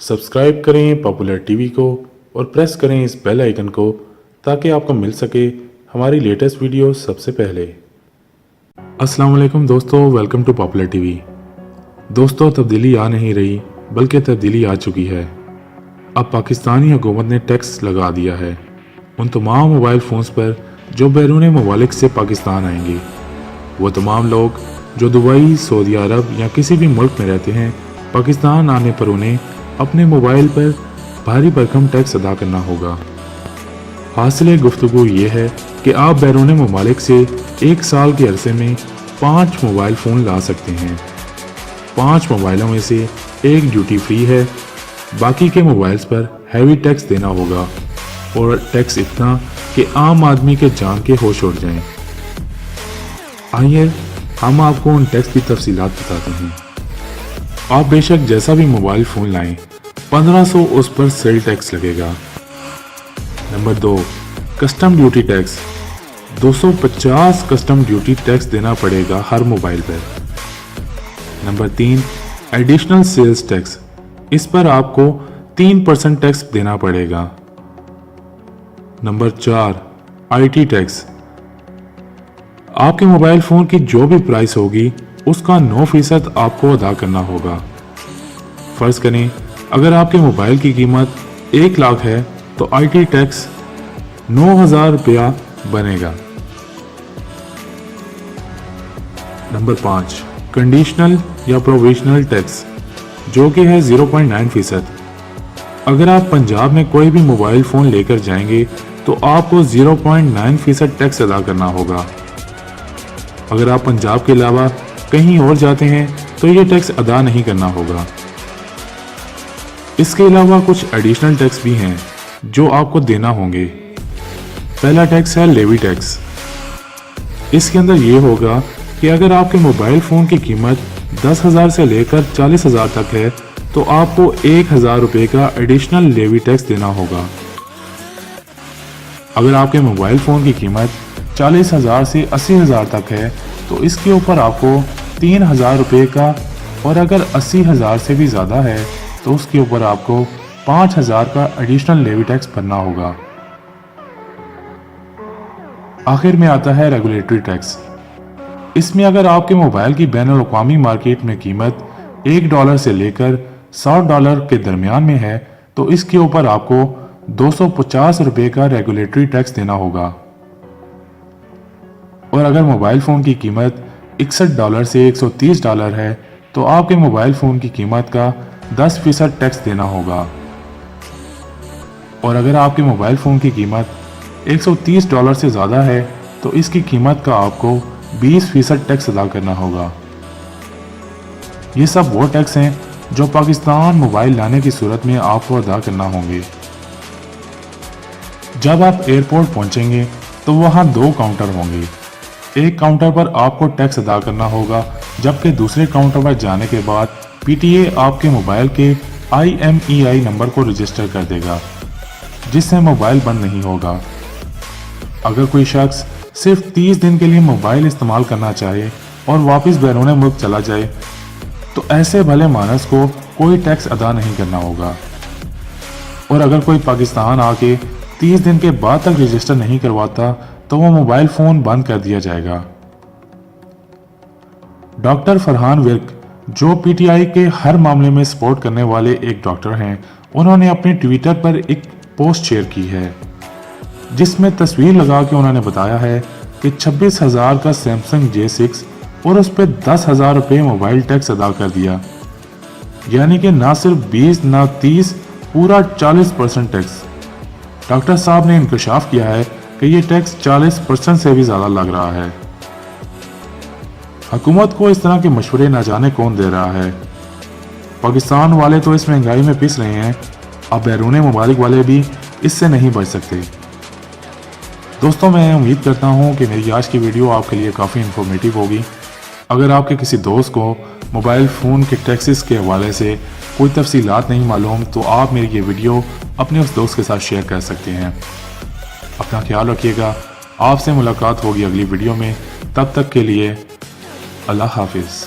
Subscribe करें popular TV को और प्रेस करें इस बेल आइकन को ताकि आपको मिल सके हमारी लेटेस्ट वीडियो सबसे पहले। अस्सलाम वालेकुम दोस्तों, वेलकम टू पॉपुलर टीवी। दोस्तों, तब्दीली आ नहीं रही बल्कि तब्दीली आ चुकी है। अब पाकिस्तानी हुकूमत ने टैक्स लगा दिया है उन तमाम मोबाइल फ़ोन्स पर जो बैरून ममालिक से पाकिस्तान आएंगे। वो तमाम लोग जो दुबई, सऊदी अरब या किसी भी मुल्क में रहते हैं, पाकिस्तान आने पर उन्हें अपने मोबाइल पर भारी भरकम टैक्स अदा करना होगा। हासिल गुफ्तगू ये है कि आप बैरून ममालिक से एक साल के अरसे में 5 मोबाइल फ़ोन ला सकते हैं। 5 मोबाइलों में से एक ड्यूटी फ्री है, बाकी के मोबाइल्स पर हैवी टैक्स देना होगा और टैक्स इतना कि आम आदमी के जान के होश उड़ जाएं। आइए हम आपको उन टैक्स की तफसीलात बताते हैं। आप बेशक जैसा भी मोबाइल फ़ोन लाएं, 1500 उस पर सेल टैक्स लगेगा। Number 2, custom duty tax. 250 custom duty tax देना पड़ेगा हर मोबाइल पर। Number 3, additional sales tax. इस पर आपको 3% टैक्स देना पड़ेगा। Number 4, IT tax. आपके मोबाइल फ़ोन की जो भी प्राइस होगी उसका 9% आपको अदा करना होगा। फ़र्ज़ करें अगर आपके मोबाइल की कीमत 1 लाख है तो आईटी टैक्स 9,000 रुपया बनेगा। नंबर 5, कंडीशनल या प्रोविजनल टैक्स, जो कि है 0.9%। अगर आप पंजाब में कोई भी मोबाइल फ़ोन लेकर जाएंगे तो आपको 0.9% टैक्स अदा करना होगा। अगर आप पंजाब के अलावा कहीं और जाते हैं तो ये टैक्स अदा नहीं करना होगा। इसके अलावा कुछ एडिशनल टैक्स भी हैं जो आपको देना होंगे। पहला टैक्स है लेवी टैक्स। इसके अंदर ये होगा कि अगर आपके मोबाइल फ़ोन की कीमत 10,000 से लेकर 40,000 तक है तो आपको 1,000 रुपये का एडिशनल लेवी टैक्स देना होगा। अगर आपके मोबाइल फ़ोन की कीमत 40,000 से 80,000 तक है तो इसके ऊपर आपको 3,000 रुपये का, और अगर 80,000 से भी ज़्यादा है तो उसके ऊपर आपको 5,000 का एडिशनल लेवी टैक्स भरना होगा। आखिर में आता है रेगुलेटरी टैक्स। इसमें अगर आपके मोबाइल की बैनुल अक़वामी मार्केट में कीमत $1 से लेकर $100 के दरमियान में है तो इसके ऊपर आपको 250 रुपये का रेगुलेटरी टैक्स देना होगा। और अगर मोबाइल फ़ोन की कीमत $61 से $130 है तो आपके मोबाइल फ़ोन की कीमत का 10% टैक्स देना होगा। और अगर आपके मोबाइल फ़ोन की कीमत $130 से ज़्यादा है तो इसकी कीमत का आपको 20% टैक्स अदा करना होगा। ये सब वो टैक्स हैं जो पाकिस्तान मोबाइल लाने की सूरत में आपको अदा करना होंगे। जब आप एयरपोर्ट पहुंचेंगे तो वहां 2 काउंटर होंगे। एक काउंटर पर आपको टैक्स अदा करना होगा, जबकि दूसरे काउंटर पर जाने के बाद पीटीए आपके मोबाइल के IMEI नंबर को रजिस्टर कर देगा, जिससे मोबाइल बंद नहीं होगा। अगर कोई शख्स सिर्फ 30 दिन के लिए मोबाइल इस्तेमाल करना चाहे और वापस बैरून मुल्क चला जाए तो ऐसे भले मानस को कोई टैक्स अदा नहीं करना होगा। और अगर कोई पाकिस्तान आके 30 दिन के बाद तक रजिस्टर नहीं करवाता तो वो मोबाइल फ़ोन बंद कर दिया जाएगा। डॉक्टर फरहान विर्क, जो PTI के हर मामले में सपोर्ट करने वाले एक डॉक्टर हैं, उन्होंने अपने ट्विटर पर एक पोस्ट शेयर की है जिसमें तस्वीर लगा के उन्होंने बताया है कि 26,000 का सैमसंग J6 और उस पर 10,000 रुपये मोबाइल टैक्स अदा कर दिया। यानी कि ना सिर्फ 20 ना 30, पूरा 40% टैक्स। डॉक्टर साहब ने इंकशाफ किया है कि ये टैक्स 40% से भी ज़्यादा लग रहा है। हुकूमत को इस तरह के मशवरे न जाने कौन दे रहा है। पाकिस्तान वाले तो इस महंगाई में पिस रहे हैं, अब बैरून ममालिक वाले भी इससे नहीं बच सकते। दोस्तों, मैं उम्मीद करता हूँ कि मेरी आज की वीडियो आपके लिए काफ़ी इन्फॉर्मेटिव होगी। अगर आपके किसी दोस्त को मोबाइल फ़ोन के टैक्सेस के हवाले से कोई तफसीलात नहीं मालूम तो आप मेरी ये वीडियो अपने उस दोस्त के साथ शेयर कर सकते हैं। अपना ख्याल रखिएगा। आपसे मुलाकात होगी अगली वीडियो में। तब तक के लिए अल्लाह हाफिज़।